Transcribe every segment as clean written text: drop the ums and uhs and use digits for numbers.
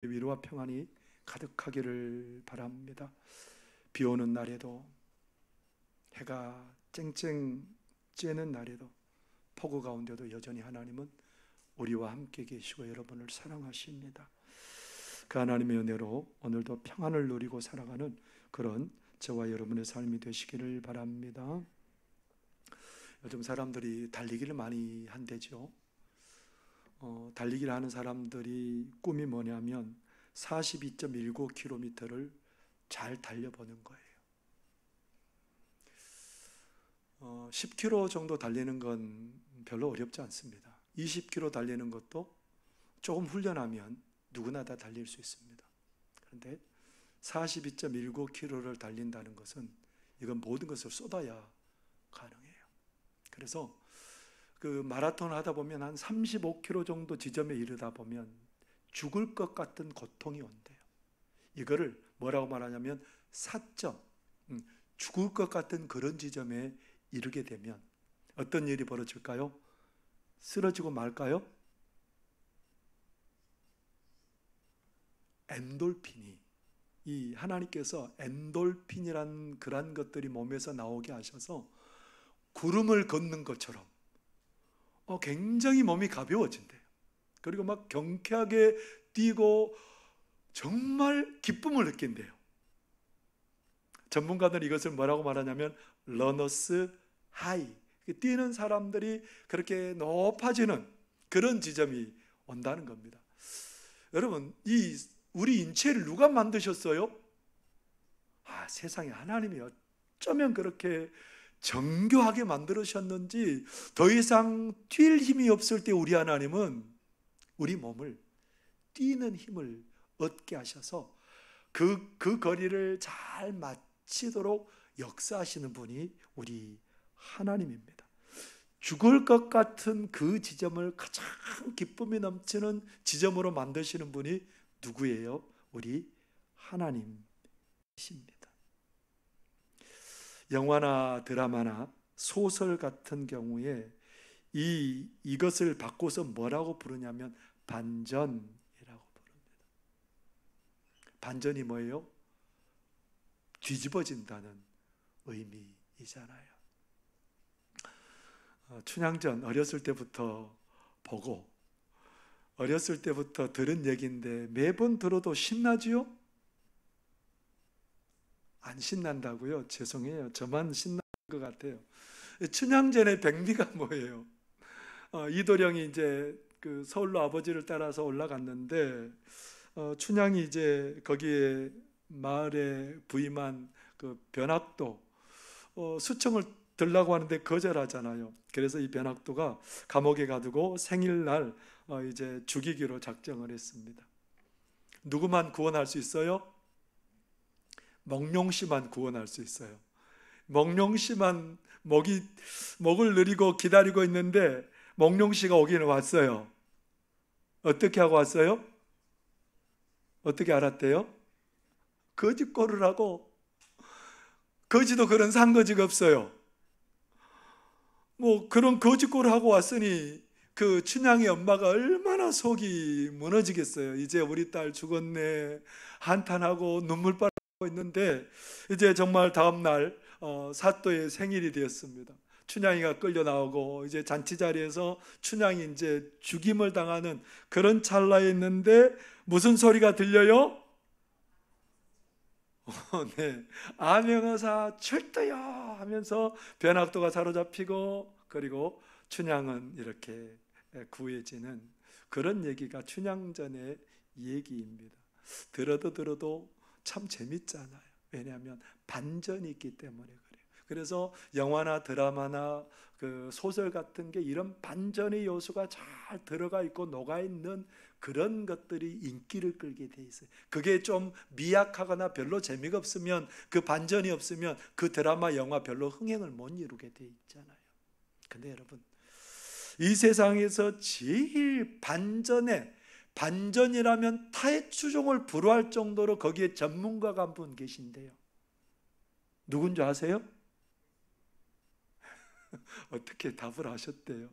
위로와 평안이 가득하기를 바랍니다. 비 오는 날에도, 해가 쨍쨍 쬐는 날에도, 폭우 가운데도 여전히 하나님은 우리와 함께 계시고 여러분을 사랑하십니다. 그 하나님의 은혜로 오늘도 평안을 누리고 살아가는 그런 저와 여러분의 삶이 되시기를 바랍니다. 요즘 사람들이 달리기를 많이 한대죠. 달리기를 하는 사람들이 꿈이 뭐냐면 42.19km를 잘 달려보는 거예요. 10km 정도 달리는 건 별로 어렵지 않습니다. 20km 달리는 것도 조금 훈련하면 누구나 다 달릴 수 있습니다. 그런데 42.19km를 달린다는 것은 이건 모든 것을 쏟아야 가능해요. 그래서 그 마라톤을 하다 보면 한 35km 정도 지점에 이르다 보면 죽을 것 같은 고통이 온대요. 이거를 뭐라고 말하냐면 사점, 죽을 것 같은 그런 지점에 이르게 되면 어떤 일이 벌어질까요? 쓰러지고 말까요? 엔돌핀이, 이 하나님께서 엔돌핀이란 그런 것들이 몸에서 나오게 하셔서 구름을 걷는 것처럼 굉장히 몸이 가벼워진대요. 그리고 막 경쾌하게 뛰고 정말 기쁨을 느낀대요. 전문가들은 이것을 뭐라고 말하냐면 러너스 하이, 뛰는 사람들이 그렇게 높아지는 그런 지점이 온다는 겁니다. 여러분, 우리 인체를 누가 만드셨어요? 세상에 하나님이 어쩌면 그렇게 정교하게 만들으셨는지 더 이상 뛸 힘이 없을 때 우리 하나님은 우리 몸을 뛰는 힘을 얻게 하셔서 그 거리를 잘 마치도록 역사하시는 분이 우리 하나님입니다. 죽을 것 같은 그 지점을 가장 기쁨이 넘치는 지점으로 만드시는 분이 누구예요? 우리 하나님이십니다. 영화나 드라마나 소설 같은 경우에 이것을 바꿔서 뭐라고 부르냐면 반전이라고 부릅니다. 반전이 뭐예요? 뒤집어진다는 의미이잖아요. 춘향전 어렸을 때부터 보고 어렸을 때부터 들은 얘기인데 매번 들어도 신나지요? 안 신난다고요? 죄송해요. 저만 신난 것 같아요. 춘향전의 백미가 뭐예요? 이도령이 이제 그 서울로 아버지를 따라서 올라갔는데 춘향이 이제 거기에 마을에 부임한 그 변학도 수청을 들라고 하는데 거절하잖아요. 그래서 이 변학도가 감옥에 가두고 생일날 이제 죽이기로 작정을 했습니다. 누구만 구원할 수 있어요? 멍룡씨만 구원할 수 있어요. 멍룡씨만 목을 누리고 기다리고 있는데 멍룡씨가 오기는 왔어요. 어떻게 하고 왔어요? 어떻게 알았대요? 거짓골을 하고, 거지도 그런 상거지가 없어요. 그런 거짓골을 하고 왔으니 그 춘향의 엄마가 얼마나 속이 무너지겠어요. 이제 우리 딸 죽었네 한탄하고 눈물바라고 있는데 이제 정말 다음날 사또의 생일이 되었습니다. 춘향이가 끌려 나오고 이제 잔치 자리에서 춘향이 이제 죽임을 당하는 그런 찰나에 있는데 무슨 소리가 들려요? 네, 아명하사 출두요 하면서 변학도가 사로잡히고 그리고 춘향은 이렇게 구해지는 그런 얘기가 춘향전의 얘기입니다. 들어도 참 재밌잖아요. 왜냐하면 반전이 있기 때문에 그래요. 그래서 영화나 드라마나 그 소설 같은 게 이런 반전의 요소가 잘 들어가 있고 녹아 있는 그런 것들이 인기를 끌게 돼 있어요. 그게 좀 미약하거나 별로 재미가 없으면, 그 반전이 없으면 그 드라마, 영화 별로 흥행을 못 이루게 돼 있잖아요. 근데 여러분, 이 세상에서 제일 반전이라면 타의 추종을 불허할 정도로 거기에 전문가가 한 분 계신데요. 누군지 아세요? 어떻게 답을 하셨대요?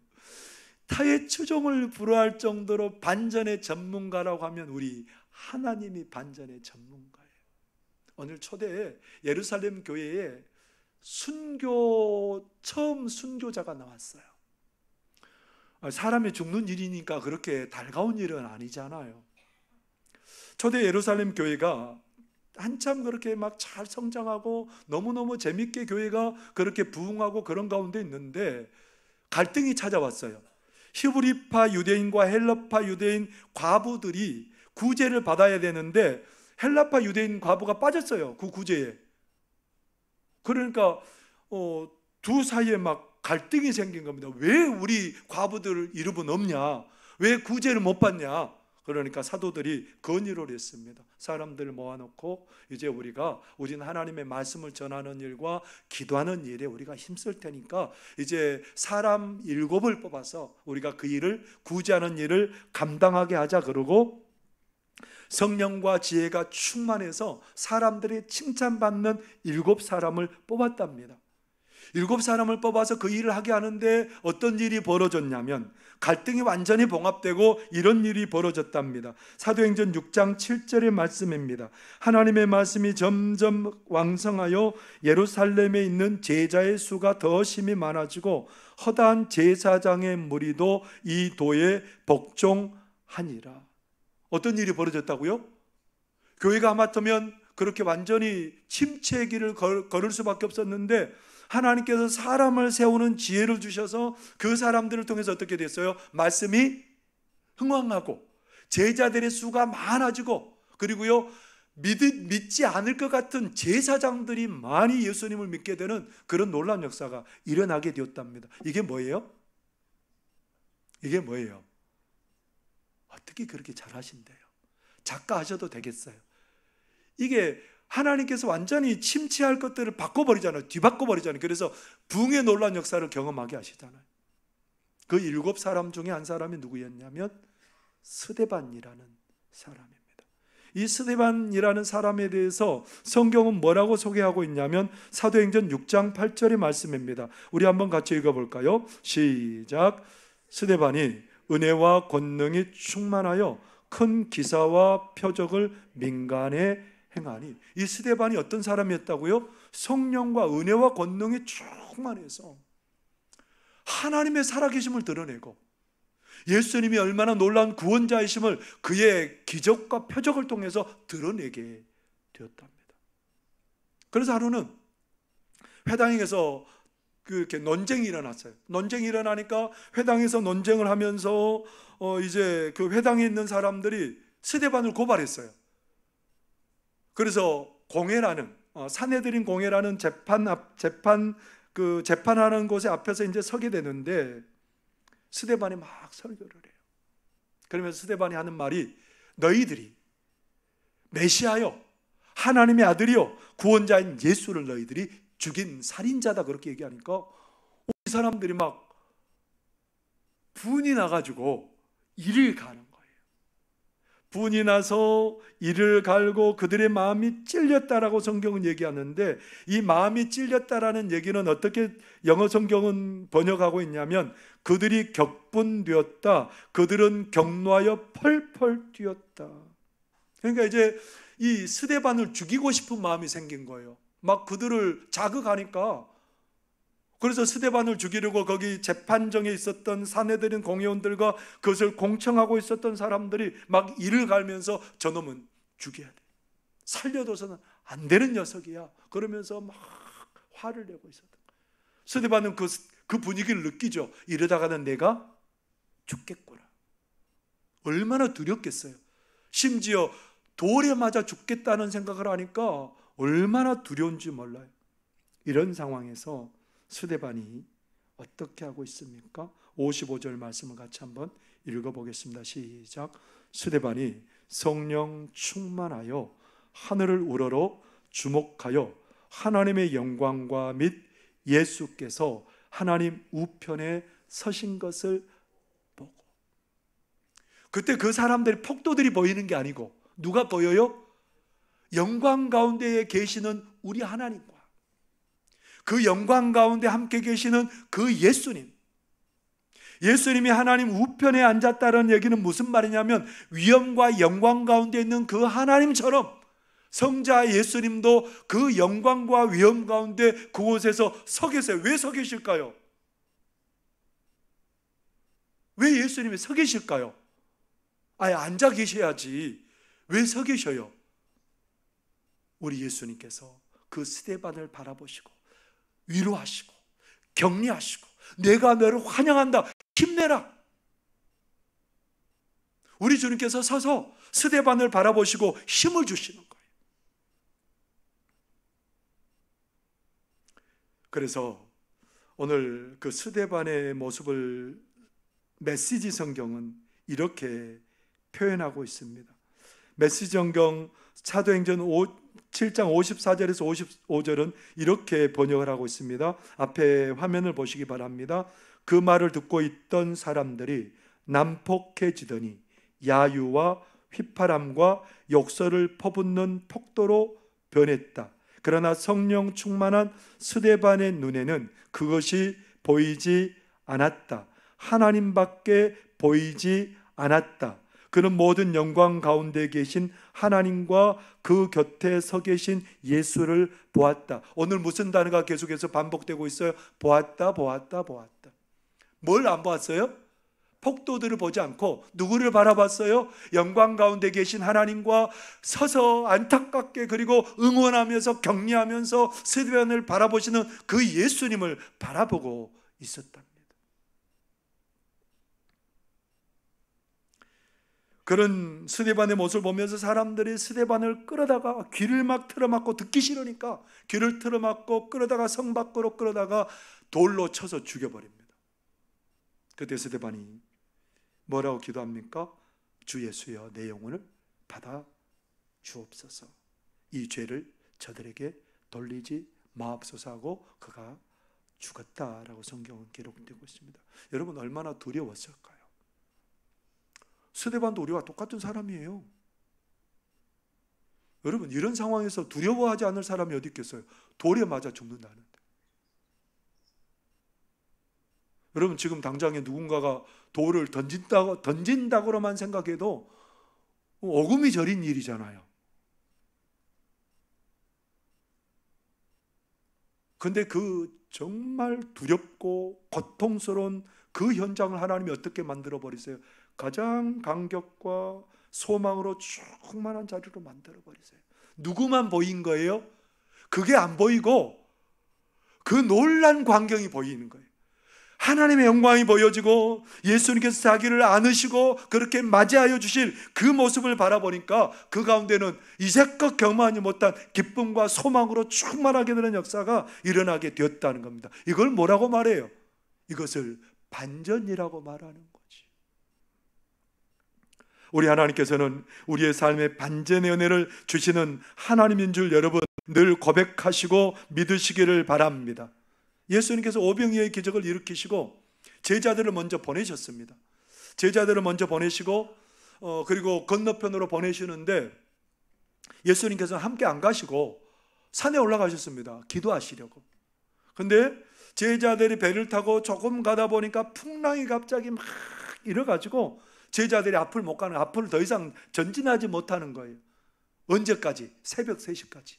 타의 추종을 불허할 정도로 반전의 전문가라고 하면 우리 하나님이 반전의 전문가예요. 오늘 초대에 예루살렘 교회에 처음 순교자가 나왔어요. 사람이 죽는 일이니까 그렇게 달가운 일은 아니잖아요. 초대 예루살렘 교회가 한참 그렇게 막 잘 성장하고 너무너무 재밌게 교회가 그렇게 부흥하고 그런 가운데 있는데 갈등이 찾아왔어요. 히브리파 유대인과 헬라파 유대인 과부들이 구제를 받아야 되는데 헬라파 유대인 과부가 빠졌어요. 그 구제에. 그러니까 두 사이에 막 갈등이 생긴 겁니다. 왜 우리 과부들 이름은 없냐? 왜 구제를 못 받냐? 그러니까 사도들이 건의를 했습니다. 사람들을 모아놓고 이제 우리는 하나님의 말씀을 전하는 일과 기도하는 일에 우리가 힘쓸 테니까 이제 사람 7을 뽑아서 우리가 그 일을 구제하는 일을 감당하게 하자. 그러고 성령과 지혜가 충만해서 사람들이 칭찬받는 7사람을 뽑았답니다. 7사람을 뽑아서 그 일을 하게 하는데 어떤 일이 벌어졌냐면 갈등이 완전히 봉합되고 이런 일이 벌어졌답니다. 사도행전 6장 7절의 말씀입니다. 하나님의 말씀이 점점 왕성하여 예루살렘에 있는 제자의 수가 더 심히 많아지고 허다한 제사장의 무리도 이 도에 복종하니라. 어떤 일이 벌어졌다고요? 교회가 하마터면 그렇게 완전히 침체의 길을 걸을 수밖에 없었는데 하나님께서 사람을 세우는 지혜를 주셔서 그 사람들을 통해서 어떻게 됐어요? 말씀이 흥왕하고 제자들의 수가 많아지고 그리고요 믿지 않을 것 같은 제사장들이 많이 예수님을 믿게 되는 그런 놀라운 역사가 일어나게 되었답니다. 이게 뭐예요? 이게 뭐예요? 어떻게 그렇게 잘하신대요? 작가 하셔도 되겠어요. 이게 하나님께서 완전히 침체할 것들을 바꿔버리잖아요. 뒤바꿔버리잖아요. 그래서 부흥의 놀라운 역사를 경험하게 하시잖아요. 그 7사람 중에 한 사람이 누구였냐면 스데반이라는 사람입니다. 이 스데반이라는 사람에 대해서 성경은 뭐라고 소개하고 있냐면 사도행전 6장 8절의 말씀입니다. 우리 한번 같이 읽어볼까요? 시작. 스데반이 은혜와 권능이 충만하여 큰 기사와 표적을 민간에 행하니. 이 스데반이 어떤 사람이었다고요? 성령과 은혜와 권능이 충만해서 하나님의 살아계심을 드러내고 예수님이 얼마나 놀라운 구원자이심을 그의 기적과 표적을 통해서 드러내게 되었답니다. 그래서 하루는 회당에서 이렇게 논쟁이 일어났어요. 논쟁이 일어나니까 회당에서 논쟁을 하면서 이제 그 회당에 있는 사람들이 스데반을 고발했어요. 그래서 공회라는 산헤드린 공회라는 재판하는 곳에 앞에서 이제 서게 되는데 스데반이 막 설교를 해요. 그러면서 스데반이 하는 말이 너희들이 메시아요, 하나님의 아들이요, 구원자인 예수를 너희들이 죽인 살인자다 그렇게 얘기하니까 이 사람들이 막 분이 나가지고 이를 가는 거예요. 분이 나서 이를 갈고 그들의 마음이 찔렸다라고 성경은 얘기하는데 이 마음이 찔렸다라는 얘기는 어떻게 영어 성경은 번역하고 있냐면 그들이 격분되었다. 그들은 격노하여 펄펄 뛰었다. 그러니까 이제 이 스데반을 죽이고 싶은 마음이 생긴 거예요. 막 그들을 자극하니까. 그래서 스데반을 죽이려고 거기 재판정에 있었던 산헤드린 공회원들과 그것을 공청하고 있었던 사람들이 막 이를 갈면서 저놈은 죽여야 돼, 살려둬서는 안 되는 녀석이야 그러면서 막 화를 내고 있었던 거예요. 스데반은 그 분위기를 느끼죠. 이러다가는 내가 죽겠구나. 얼마나 두렵겠어요. 심지어 돌에 맞아 죽겠다는 생각을 하니까 얼마나 두려운지 몰라요. 이런 상황에서 스데반이 어떻게 하고 있습니까? 55절 말씀을 같이 한번 읽어보겠습니다. 시작. 스데반이 성령 충만하여 하늘을 우러러 주목하여 하나님의 영광과 및 예수께서 하나님 우편에 서신 것을 보고. 그때 그 사람들이 폭도들이 보이는 게 아니고 누가 보여요? 영광 가운데에 계시는 우리 하나님과 그 영광 가운데 함께 계시는 그 예수님, 예수님이 하나님 우편에 앉았다는 얘기는 무슨 말이냐면 위엄과 영광 가운데 있는 그 하나님처럼 성자 예수님도 그 영광과 위엄 가운데 그곳에서 서 계세요. 왜 서 계실까요? 왜 예수님이 서 계실까요? 아예 앉아 계셔야지. 왜 서 계셔요? 우리 예수님께서 그 스데반을 바라보시고 위로하시고 격려하시고 내가 너를 환영한다. 힘내라. 우리 주님께서 서서 스데반을 바라보시고 힘을 주시는 거예요. 그래서 오늘 그 스데반의 모습을 메시지 성경은 이렇게 표현하고 있습니다. 메시지 성경 사도행전 7장 54절에서 55절은 이렇게 번역을 하고 있습니다. 앞에 화면을 보시기 바랍니다. 그 말을 듣고 있던 사람들이 난폭해지더니 야유와 휘파람과 욕설을 퍼붓는 폭도로 변했다. 그러나 성령 충만한 스데반의 눈에는 그것이 보이지 않았다. 하나님밖에 보이지 않았다. 그는 모든 영광 가운데 계신 하나님과 그 곁에 서 계신 예수를 보았다. 오늘 무슨 단어가 계속해서 반복되고 있어요? 보았다, 보았다, 보았다. 뭘 안 보았어요? 폭도들을 보지 않고 누구를 바라봤어요? 영광 가운데 계신 하나님과 서서 안타깝게 그리고 응원하면서 격려하면서 스데반을 바라보시는 그 예수님을 바라보고 있었답니다. 그런 스데반의 모습을 보면서 사람들이 스데반을 끌어다가 귀를 막 틀어막고 듣기 싫으니까 귀를 틀어막고 끌어다가 성 밖으로 끌어다가 돌로 쳐서 죽여버립니다. 그때 스데반이 뭐라고 기도합니까? 주 예수여 내 영혼을 받아 주옵소서. 이 죄를 저들에게 돌리지 마옵소서 하고 그가 죽었다라고 성경은 기록되고 있습니다. 여러분 얼마나 두려웠을까요? 스데반도 우리와 똑같은 사람이에요. 여러분 이런 상황에서 두려워하지 않을 사람이 어디 있겠어요? 돌에 맞아 죽는다는데. 여러분 지금 당장에 누군가가 돌을 던진다고만 생각해도 어금이 저린 일이잖아요. 근데 그 정말 두렵고 고통스러운 그 현장을 하나님이 어떻게 만들어 버리세요? 가장 감격과 소망으로 충만한 자리로 만들어 버리세요. 누구만 보인 거예요? 그게 안 보이고 그 놀란 광경이 보이는 거예요. 하나님의 영광이 보여지고 예수님께서 자기를 안으시고 그렇게 맞이하여 주실 그 모습을 바라보니까 그 가운데는 이제껏 경험하지 못한 기쁨과 소망으로 충만하게 되는 역사가 일어나게 되었다는 겁니다. 이걸 뭐라고 말해요? 이것을 반전이라고 말하는 거지. 우리 하나님께서는 우리의 삶에 반전의 은혜를 주시는 하나님인 줄 여러분 늘 고백하시고 믿으시기를 바랍니다. 예수님께서 오병이어의 기적을 일으키시고 제자들을 먼저 보내셨습니다. 제자들을 먼저 보내시고 그리고 건너편으로 보내시는데 예수님께서 함께 안 가시고 산에 올라가셨습니다. 기도하시려고. 근데 제자들이 배를 타고 조금 가다 보니까 풍랑이 갑자기 막 일어가지고 제자들이 앞을 못 가는, 앞을 더 이상 전진하지 못하는 거예요. 언제까지? 새벽 3시까지.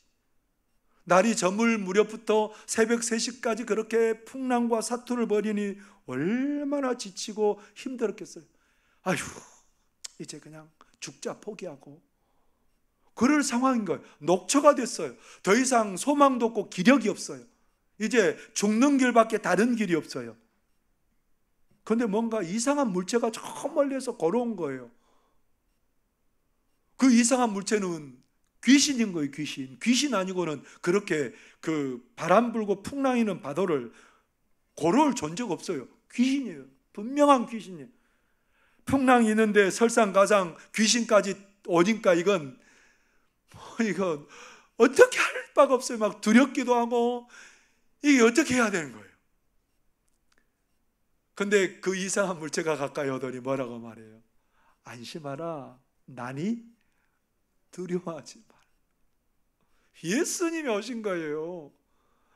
날이 저물 무렵부터 새벽 3시까지 그렇게 풍랑과 사투를 벌이니 얼마나 지치고 힘들었겠어요. 아휴, 이제 그냥 죽자 포기하고 그럴 상황인 거예요. 녹초가 됐어요. 더 이상 소망도 없고 기력이 없어요. 이제 죽는 길밖에 다른 길이 없어요. 그런데 뭔가 이상한 물체가 저 멀리에서 걸어온 거예요. 그 이상한 물체는 귀신인 거예요. 귀신 아니고는 그렇게 그 바람 불고 풍랑이는 바다를 걸어올 존재가 없어요. 귀신이에요. 분명한 귀신이에요. 풍랑이 있는데 설상가상 귀신까지 오니까 이건 어떻게 할 바가 없어요. 막 두렵기도 하고 이게 어떻게 해야 되는 거예요. 근데 그 이상한 물체가 가까이 오더니 뭐라고 말해요? 안심하라. 나니 두려워하지 마. 예수님이 오신 거예요.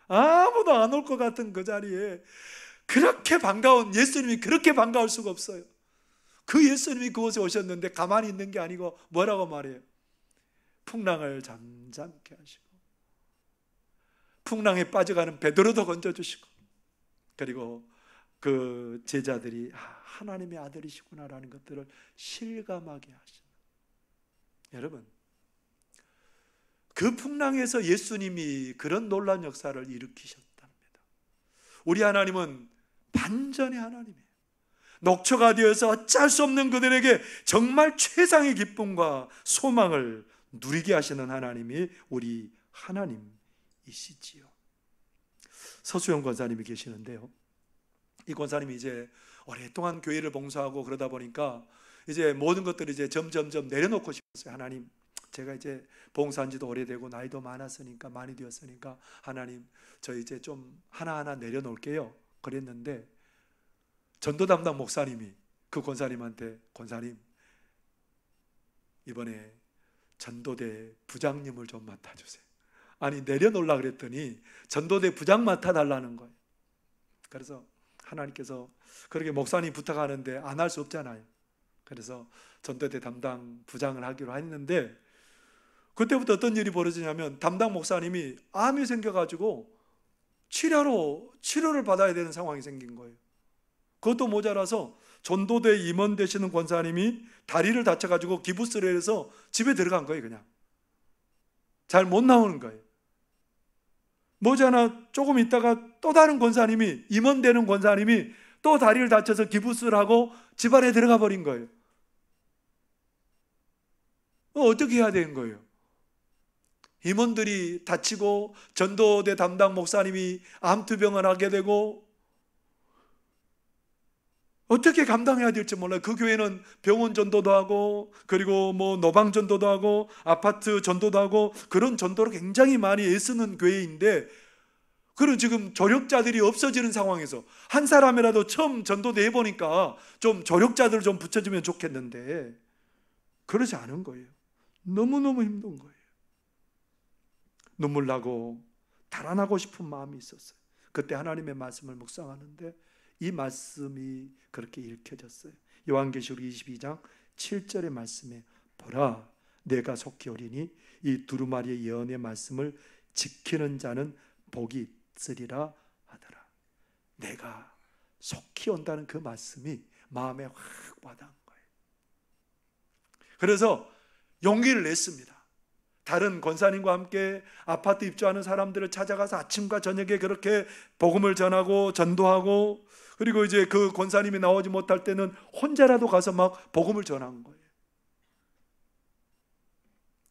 아무도 안 올 것 같은 그 자리에 그렇게 반가운 예수님이 그렇게 반가울 수가 없어요. 그 예수님이 그곳에 오셨는데 가만히 있는 게 아니고 뭐라고 말해요? 풍랑을 잠잠케 하시고 풍랑에 빠져가는 베드로도 건져주시고, 그리고 그 제자들이 하나님의 아들이시구나라는 것들을 실감하게 하시는. 여러분, 그 풍랑에서 예수님이 그런 놀라운 역사를 일으키셨답니다. 우리 하나님은 반전의 하나님이에요. 녹초가 되어서 어쩔 수 없는 그들에게 정말 최상의 기쁨과 소망을 누리게 하시는 하나님이 우리 하나님이시지요. 서수영 권사님이 계시는데요, 이 권사님이 이제 오랫동안 교회를 봉사하고 그러다 보니까 이제 모든 것들을 이제 점점점 내려놓고 싶었어요. 하나님, 제가 이제 봉사한 지도 오래되고 나이도 많았으니까, 많이 되었으니까 하나님, 저 이제 좀 하나하나 내려놓을게요. 그랬는데 전도 담당 목사님이 그 권사님한테, 권사님, 이번에 전도대 부장님을 좀 맡아주세요. 아니, 내려놓으려고 그랬더니 전도대 부장 맡아달라는 거예요. 그래서 하나님께서 그렇게 목사님 부탁하는데 안 할 수 없잖아요. 그래서 전도대 담당 부장을 하기로 했는데, 그때부터 어떤 일이 벌어지냐면 담당 목사님이 암이 생겨가지고 치료를 받아야 되는 상황이 생긴 거예요. 그것도 모자라서 전도대 임원 되시는 권사님이 다리를 다쳐가지고 기부스를 해서 집에 들어간 거예요. 그냥 잘 못 나오는 거예요. 모자나 조금 있다가 또 다른 권사님이, 임원 되는 권사님이 또 다리를 다쳐서 기부스를 하고 집 안에 들어가 버린 거예요. 어떻게 해야 되는 거예요? 임원들이 다치고 전도대 담당 목사님이 암투병을 하게 되고 어떻게 감당해야 될지 몰라요. 그 교회는 병원 전도도 하고, 그리고 뭐 노방 전도도 하고, 아파트 전도도 하고, 그런 전도를 굉장히 많이 애쓰는 교회인데, 그런 지금 조력자들이 없어지는 상황에서 한 사람이라도 처음 전도대 해보니까 좀 조력자들을 좀 붙여주면 좋겠는데 그러지 않은 거예요. 너무너무 힘든 거예요. 눈물 나고 달아나고 싶은 마음이 있었어요. 그때 하나님의 말씀을 묵상하는데 이 말씀이 그렇게 읽혀졌어요. 요한계시록 22장 7절의 말씀에, 보라, 내가 속히 오리니 이 두루마리의 예언의 말씀을 지키는 자는 복이 있으리라 하더라. 내가 속히 온다는 그 말씀이 마음에 확 와닿은 거예요. 그래서 용기를 냈습니다. 다른 권사님과 함께 아파트 입주하는 사람들을 찾아가서 아침과 저녁에 그렇게 복음을 전하고 전도하고, 그리고 이제 그 권사님이 나오지 못할 때는 혼자라도 가서 막 복음을 전한 거예요.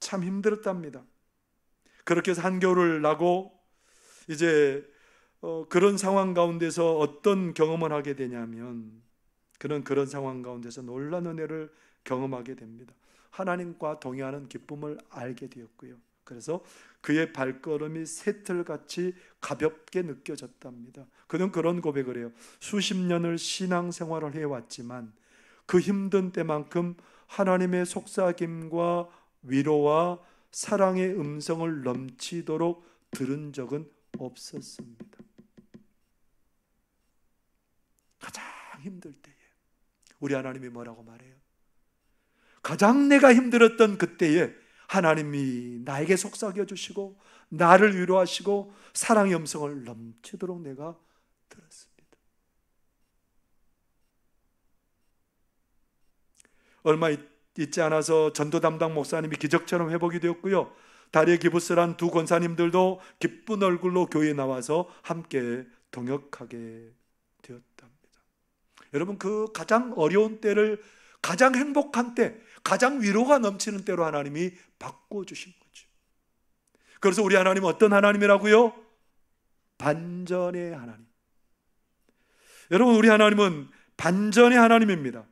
참 힘들었답니다. 그렇게 해서 한겨울을 나고 이제 그런 상황 가운데서 어떤 경험을 하게 되냐면, 그런 상황 가운데서 놀라운 은혜를 경험하게 됩니다. 하나님과 동의하는 기쁨을 알게 되었고요. 그래서 그의 발걸음이 새틀같이 가볍게 느껴졌답니다. 그는 그런 고백을 해요. 수십 년을 신앙생활을 해왔지만 그 힘든 때만큼 하나님의 속삭임과 위로와 사랑의 음성을 넘치도록 들은 적은 없었습니다. 가장 힘들 때에 우리 하나님이 뭐라고 말해요? 가장 내가 힘들었던 그때에 하나님이 나에게 속삭여 주시고 나를 위로하시고 사랑의 음성을 넘치도록 내가 들었습니다. 얼마 있지 않아서 전도 담당 목사님이 기적처럼 회복이 되었고요. 다리에 기부스를 한 두 권사님들도 기쁜 얼굴로 교회에 나와서 함께 동역하게 되었답니다. 여러분, 그 가장 어려운 때를 가장 행복한 때, 가장 위로가 넘치는 때로 하나님이 바꿔주신 거죠. 그래서 우리 하나님은 어떤 하나님이라고요? 반전의 하나님. 여러분, 우리 하나님은 반전의 하나님입니다.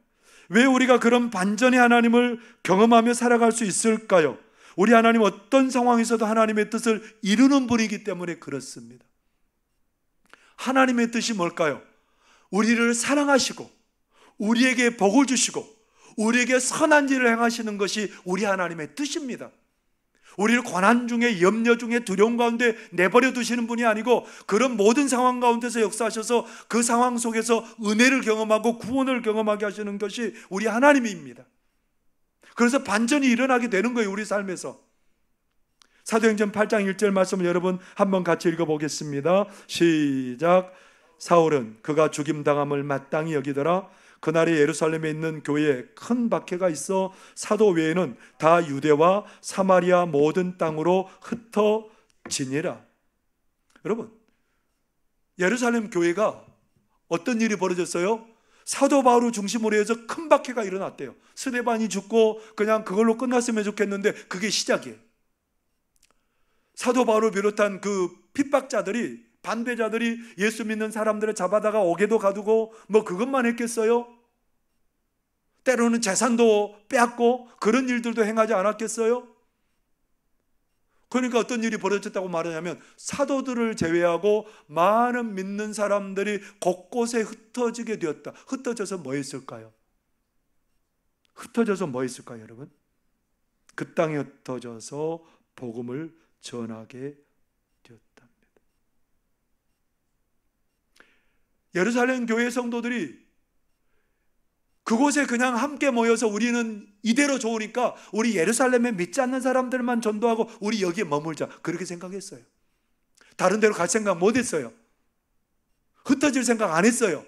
왜 우리가 그런 반전의 하나님을 경험하며 살아갈 수 있을까요? 우리 하나님은 어떤 상황에서도 하나님의 뜻을 이루는 분이기 때문에 그렇습니다. 하나님의 뜻이 뭘까요? 우리를 사랑하시고 우리에게 복을 주시고 우리에게 선한 일을 행하시는 것이 우리 하나님의 뜻입니다. 우리를 고난 중에, 염려 중에, 두려움 가운데 내버려 두시는 분이 아니고 그런 모든 상황 가운데서 역사하셔서 그 상황 속에서 은혜를 경험하고 구원을 경험하게 하시는 것이 우리 하나님입니다. 그래서 반전이 일어나게 되는 거예요, 우리 삶에서. 사도행전 8장 1절 말씀을 여러분 한번 같이 읽어보겠습니다. 시작. 사울은 그가 죽임당함을 마땅히 여기더라. 그날에 예루살렘에 있는 교회에 큰 박해가 있어 사도 외에는 다 유대와 사마리아 모든 땅으로 흩어지니라. 여러분, 예루살렘 교회가 어떤 일이 벌어졌어요? 사도 바울을 중심으로 해서 큰 박해가 일어났대요. 스데반이 죽고 그냥 그걸로 끝났으면 좋겠는데 그게 시작이에요. 사도 바울을 비롯한 그 핍박자들이, 반대자들이 예수 믿는 사람들을 잡아다가 옥에도 가두고 뭐 그것만 했겠어요? 때로는 재산도 빼앗고 그런 일들도 행하지 않았겠어요? 그러니까 어떤 일이 벌어졌다고 말하냐면 사도들을 제외하고 많은 믿는 사람들이 곳곳에 흩어지게 되었다. 흩어져서 뭐 했을까요? 흩어져서 뭐 했을까요, 여러분? 그 땅에 흩어져서 복음을 전하게 되었답니다. 예루살렘 교회 성도들이 그곳에 그냥 함께 모여서 우리는 이대로 좋으니까 우리 예루살렘에 믿지 않는 사람들만 전도하고 우리 여기에 머물자, 그렇게 생각했어요. 다른 데로 갈 생각 못 했어요. 흩어질 생각 안 했어요.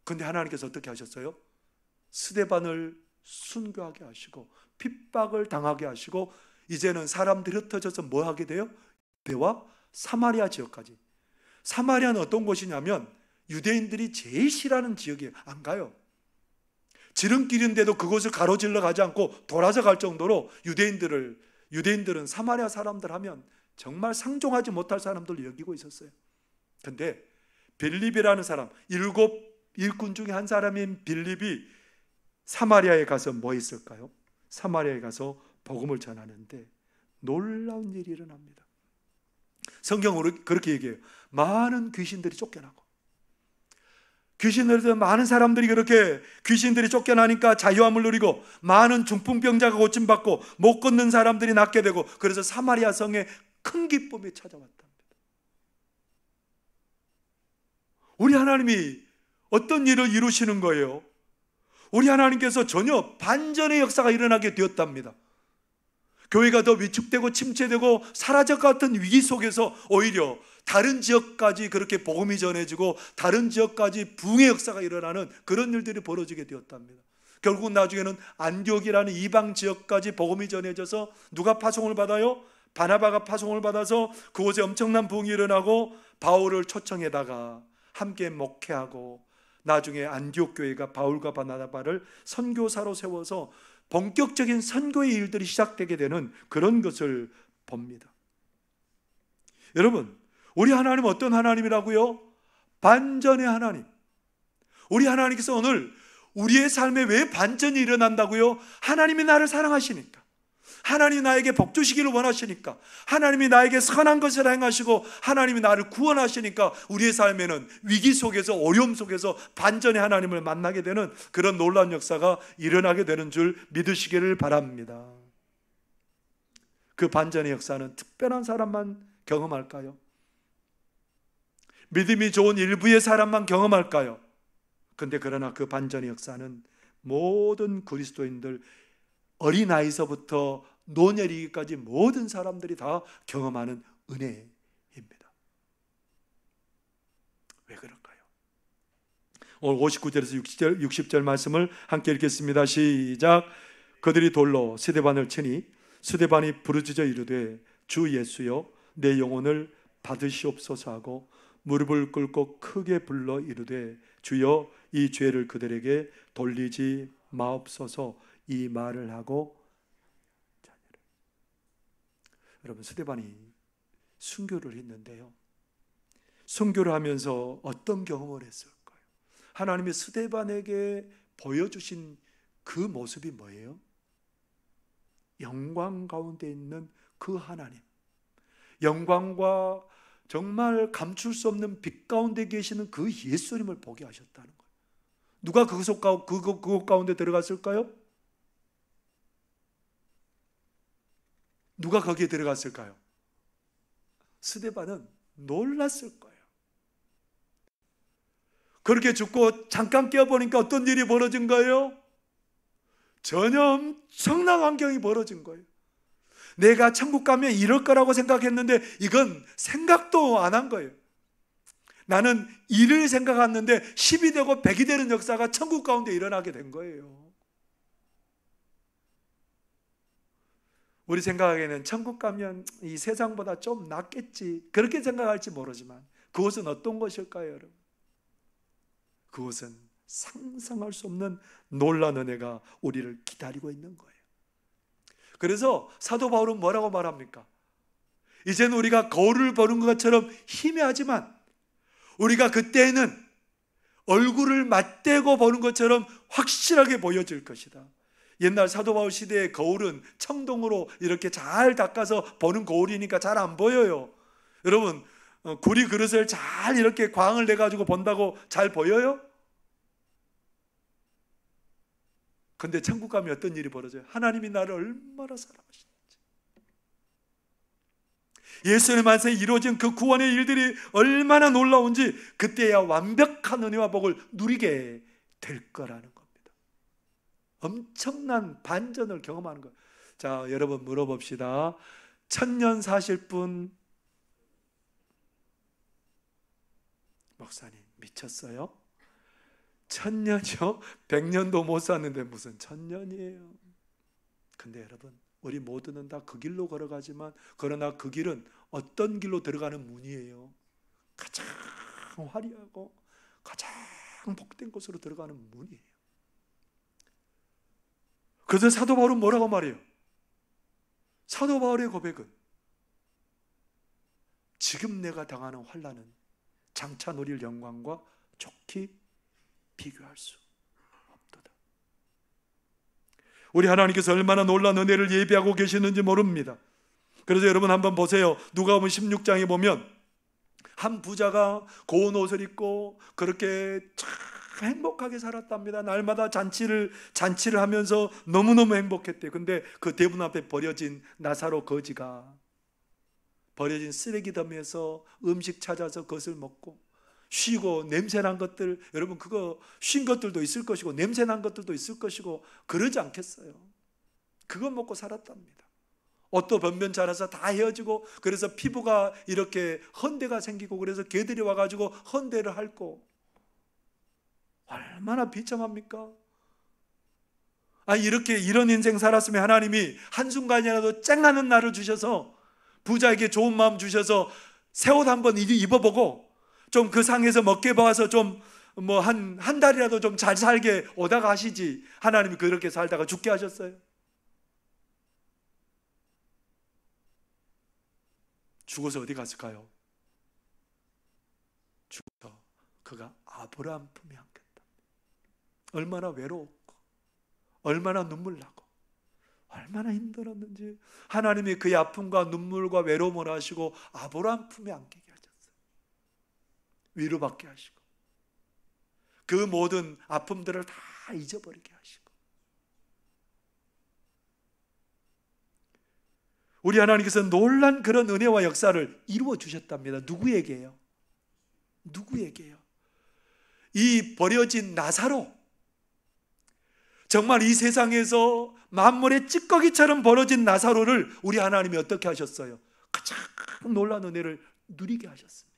그런데 하나님께서 어떻게 하셨어요? 스데반을 순교하게 하시고 핍박을 당하게 하시고 이제는 사람들이 흩어져서 뭐 하게 돼요? 유대와 사마리아 지역까지. 사마리아는 어떤 곳이냐면 유대인들이 제일 싫어하는 지역이에요. 안 가요. 지름길인데도 그곳을 가로질러 가지 않고 돌아서 갈 정도로 유대인들은 사마리아 사람들 하면 정말 상종하지 못할 사람들로 여기고 있었어요. 근데 빌립이라는 사람, 7 일꾼 중에 한 사람인 빌립이 사마리아에 가서 뭐 했을까요? 사마리아에 가서 복음을 전하는데 놀라운 일이 일어납니다. 성경으로 그렇게 얘기해요. 많은 귀신들이 쫓겨나고, 귀신들도 많은 사람들이 그렇게 귀신들이 쫓겨나니까 자유함을 누리고 많은 중풍병자가 고침받고 못 걷는 사람들이 낫게 되고, 그래서 사마리아 성에 큰 기쁨이 찾아왔답니다. 우리 하나님이 어떤 일을 이루시는 거예요? 우리 하나님께서 전혀 반전의 역사가 일어나게 되었답니다. 교회가 더 위축되고 침체되고 사라질 것 같은 위기 속에서 오히려 다른 지역까지 그렇게 복음이 전해지고 다른 지역까지 부흥의 역사가 일어나는 그런 일들이 벌어지게 되었답니다. 결국 나중에는 안디옥이라는 이방 지역까지 복음이 전해져서 누가 파송을 받아요? 바나바가 파송을 받아서 그곳에 엄청난 부흥이 일어나고 바울을 초청해다가 함께 목회하고 나중에 안디옥 교회가 바울과 바나바를 선교사로 세워서 본격적인 선교의 일들이 시작되게 되는 그런 것을 봅니다. 여러분, 우리 하나님 어떤 하나님이라고요? 반전의 하나님. 우리 하나님께서 오늘 우리의 삶에 왜 반전이 일어난다고요? 하나님이 나를 사랑하시니까, 하나님이 나에게 복 주시기를 원하시니까, 하나님이 나에게 선한 것을 행하시고 하나님이 나를 구원하시니까 우리의 삶에는 위기 속에서, 어려움 속에서 반전의 하나님을 만나게 되는 그런 놀라운 역사가 일어나게 되는 줄 믿으시기를 바랍니다. 그 반전의 역사는 특별한 사람만 경험할까요? 믿음이 좋은 일부의 사람만 경험할까요? 근데 그러나 그 반전의 역사는 모든 그리스도인들, 어린아이서부터 노년이기까지 모든 사람들이 다 경험하는 은혜입니다. 왜 그럴까요? 오늘 59절에서 60절 말씀을 함께 읽겠습니다. 시작. 그들이 돌로 스데반을 치니 스데반이 부르짖어 이르되 주 예수여 내 영혼을 받으시옵소서 하고 무릎을 꿇고 크게 불러 이르되 주여 이 죄를 그들에게 돌리지 마옵소서. 이 말을 하고 자녀를. 여러분, 스데반이 순교를 했는데요, 순교를 하면서 어떤 경험을 했을까요? 하나님이 스데반에게 보여주신 그 모습이 뭐예요? 영광 가운데 있는 그 하나님, 영광과 정말 감출 수 없는 빛 가운데 계시는 그 예수님을 보게 하셨다는 거예요. 누가 그곳 가운데 들어갔을까요? 누가 거기에 들어갔을까요? 스데반은 놀랐을 거예요. 그렇게 죽고 잠깐 깨어보니까 어떤 일이 벌어진 거예요? 전혀 엄청난 환경이 벌어진 거예요. 내가 천국 가면 이럴 거라고 생각했는데 이건 생각도 안 한 거예요. 나는 일을 생각했는데 10이 되고 100이 되는 역사가 천국 가운데 일어나게 된 거예요. 우리 생각에는 천국 가면 이 세상보다 좀 낫겠지, 그렇게 생각할지 모르지만 그곳은 어떤 것일까요, 여러분? 그곳은 상상할 수 없는 놀라운 은혜가 우리를 기다리고 있는 거예요. 그래서 사도 바울은 뭐라고 말합니까? 이제는 우리가 거울을 보는 것처럼 희미하지만 우리가 그때에는 얼굴을 맞대고 보는 것처럼 확실하게 보여질 것이다. 옛날 사도 바울 시대의 거울은 청동으로 이렇게 잘 닦아서 보는 거울이니까 잘 안 보여요. 여러분, 구리 그릇을 잘 이렇게 광을 내가지고 본다고 잘 보여요? 근데 천국 가면 어떤 일이 벌어져요? 하나님이 나를 얼마나 사랑하시는지, 예수님 안에서 이루어진 그 구원의 일들이 얼마나 놀라운지 그때야 완벽한 은혜와 복을 누리게 될 거라는 겁니다. 엄청난 반전을 경험하는 거예요. 자, 여러분 물어봅시다. 1000년 사실 분, 목사님 미쳤어요? 1000년이요? 100년도 못 샀는데 무슨 1000년이에요. 근데 여러분, 우리 모두는 다 그 길로 걸어가지만, 그러나 그 길은 어떤 길로 들어가는 문이에요? 가장 화려하고 가장 복된 곳으로 들어가는 문이에요. 그래서 사도 바울은 뭐라고 말해요? 사도 바울의 고백은 지금 내가 당하는 환난은 장차 누릴 영광과 좋게 비교할 수 없도다. 우리 하나님께서 얼마나 놀라운 은혜를 예비하고 계시는지 모릅니다. 그래서 여러분 한번 보세요. 누가복음 16장에 보면 한 부자가 고운 옷을 입고 그렇게 참 행복하게 살았답니다. 날마다 잔치를 하면서 너무너무 행복했대요. 근데 그 대문 앞에 버려진 나사로 거지가 버려진 쓰레기 더미에서 음식 찾아서 그것을 먹고 쉬고 냄새난 것들, 여러분 그거 쉰 것들도 있을 것이고 냄새난 것들도 있을 것이고 그러지 않겠어요? 그거 먹고 살았답니다. 옷도 변변 자라서 다 헤어지고, 그래서 피부가 이렇게 헌대가 생기고, 그래서 개들이 와가지고 헌대를 핥고, 얼마나 비참합니까? 이렇게 이런 인생 살았으면 하나님이 한순간이라도 쨍하는 날을 주셔서 부자에게 좋은 마음 주셔서 새 옷 한번 입어보고 좀 그 상에서 먹게 봐서 좀 뭐 한 달이라도 좀 잘 살게 오다가 하시지, 하나님이 그렇게 살다가 죽게 하셨어요? 죽어서 어디 갔을까요? 죽어서 그가 아브라함 품에 안겼다. 얼마나 외로웠고 얼마나 눈물 나고 얼마나 힘들었는지 하나님이 그의 아픔과 눈물과 외로움을 하시고 아브라함 품에 안기게 하셨어요. 위로받게 하시고 그 모든 아픔들을 다 잊어버리게 하시고. 우리 하나님께서 놀란 그런 은혜와 역사를 이루어 주셨답니다. 누구에게요? 누구에게요? 이 버려진 나사로, 정말 이 세상에서 만물의 찌꺼기처럼 벌어진 나사로를 우리 하나님이 어떻게 하셨어요? 가장 놀라운 은혜를 누리게 하셨습니다.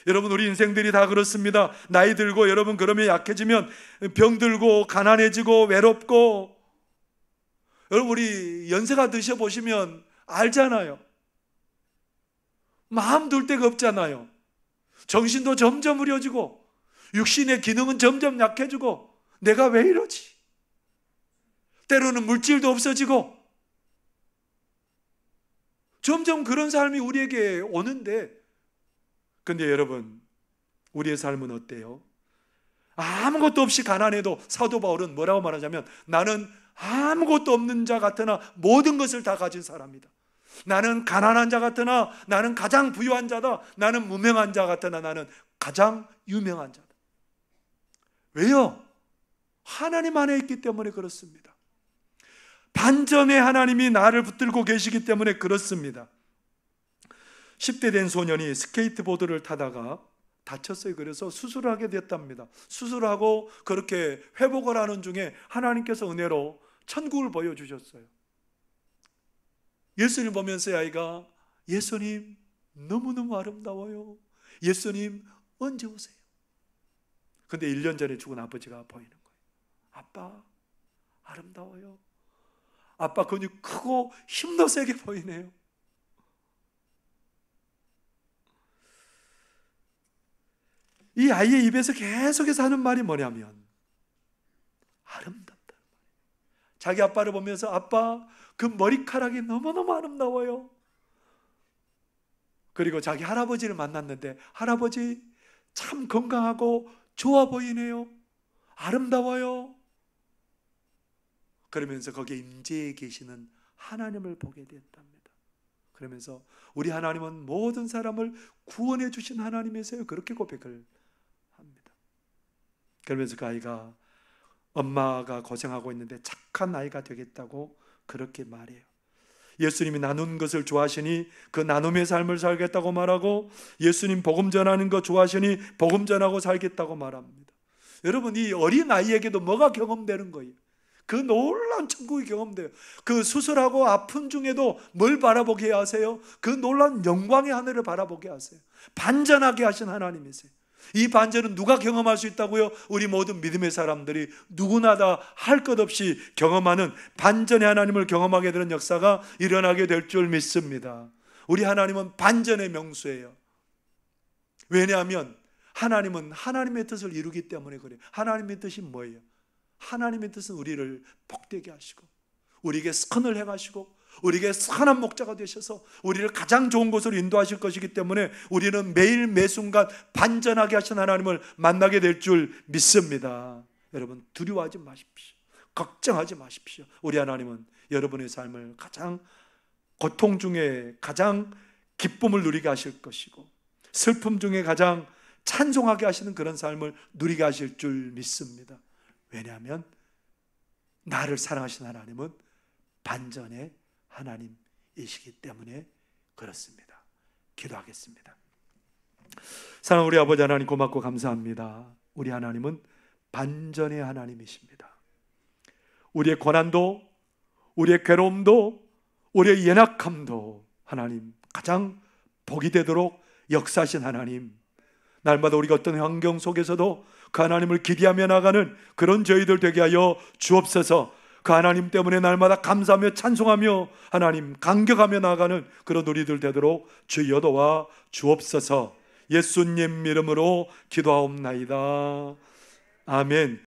여러분, 우리 인생들이 다 그렇습니다. 나이 들고 여러분 그러면 약해지면 병들고 가난해지고 외롭고, 여러분 우리 연세가 드셔보시면 알잖아요. 마음 둘 데가 없잖아요. 정신도 점점 흐려지고 육신의 기능은 점점 약해지고 내가 왜 이러지? 때로는 물질도 없어지고 점점 그런 삶이 우리에게 오는데, 근데 여러분 우리의 삶은 어때요? 아무것도 없이 가난해도 사도 바울은 뭐라고 말하냐면, 나는 아무것도 없는 자 같으나 모든 것을 다 가진 사람이다. 나는 가난한 자 같으나 나는 가장 부유한 자다. 나는 무명한 자 같으나 나는 가장 유명한 자다. 왜요? 하나님 안에 있기 때문에 그렇습니다. 반전의 하나님이 나를 붙들고 계시기 때문에 그렇습니다. 10대 된 소년이 스케이트보드를 타다가 다쳤어요. 그래서 수술을 하게 됐답니다. 수술하고 그렇게 회복을 하는 중에 하나님께서 은혜로 천국을 보여주셨어요. 예수님 보면서 이 아이가 예수님 너무너무 아름다워요. 예수님 언제 오세요? 근데 1년 전에 죽은 아버지가 보이는 거예요. 아빠 아름다워요. 아빠 근육 크고 힘도 세게 보이네요. 이 아이의 입에서 계속해서 하는 말이 뭐냐면 아름답다. 자기 아빠를 보면서 아빠 그 머리카락이 너무너무 아름다워요. 그리고 자기 할아버지를 만났는데 할아버지 참 건강하고 좋아 보이네요. 아름다워요. 그러면서 거기에 임재해 계시는 하나님을 보게 됐답니다. 그러면서 우리 하나님은 모든 사람을 구원해 주신 하나님이세요. 그렇게 고백을 합니다. 그러면서 그 아이가 엄마가 고생하고 있는데 착한 아이가 되겠다고 그렇게 말해요. 예수님이 나눈 것을 좋아하시니 그 나눔의 삶을 살겠다고 말하고, 예수님 복음 전하는 거 좋아하시니 복음 전하고 살겠다고 말합니다. 여러분, 이 어린 아이에게도 뭐가 경험되는 거예요? 그 놀라운 천국이 경험돼요. 그 수술하고 아픈 중에도 뭘 바라보게 하세요? 그 놀라운 영광의 하늘을 바라보게 하세요. 반전하게 하신 하나님이세요. 이 반전은 누가 경험할 수 있다고요? 우리 모든 믿음의 사람들이 누구나 다 할 것 없이 경험하는 반전의 하나님을 경험하게 되는 역사가 일어나게 될 줄 믿습니다. 우리 하나님은 반전의 명수예요. 왜냐하면 하나님은 하나님의 뜻을 이루기 때문에 그래요. 하나님의 뜻이 뭐예요? 하나님의 뜻은 우리를 복되게 하시고 우리에게 선을 행하시고 우리에게 선한 목자가 되셔서 우리를 가장 좋은 곳으로 인도하실 것이기 때문에 우리는 매일 매순간 반전하게 하신 하나님을 만나게 될 줄 믿습니다. 여러분, 두려워하지 마십시오. 걱정하지 마십시오. 우리 하나님은 여러분의 삶을 가장 고통 중에 가장 기쁨을 누리게 하실 것이고 슬픔 중에 가장 찬송하게 하시는 그런 삶을 누리게 하실 줄 믿습니다. 왜냐하면 나를 사랑하신 하나님은 반전의 하나님이시기 때문에 그렇습니다. 기도하겠습니다. 사랑하는 우리 아버지 하나님, 고맙고 감사합니다. 우리 하나님은 반전의 하나님이십니다. 우리의 고난도, 우리의 괴로움도, 우리의 연약함도 하나님 가장 복이 되도록 역사하신 하나님, 날마다 우리가 어떤 환경 속에서도 그 하나님을 기대하며 나가는 그런 저희들 되게 하여 주옵소서. 그 하나님 때문에 날마다 감사하며 찬송하며 하나님 감격하며 나가는 그런 우리들 되도록 주여 도와 주옵소서. 예수님 이름으로 기도하옵나이다. 아멘.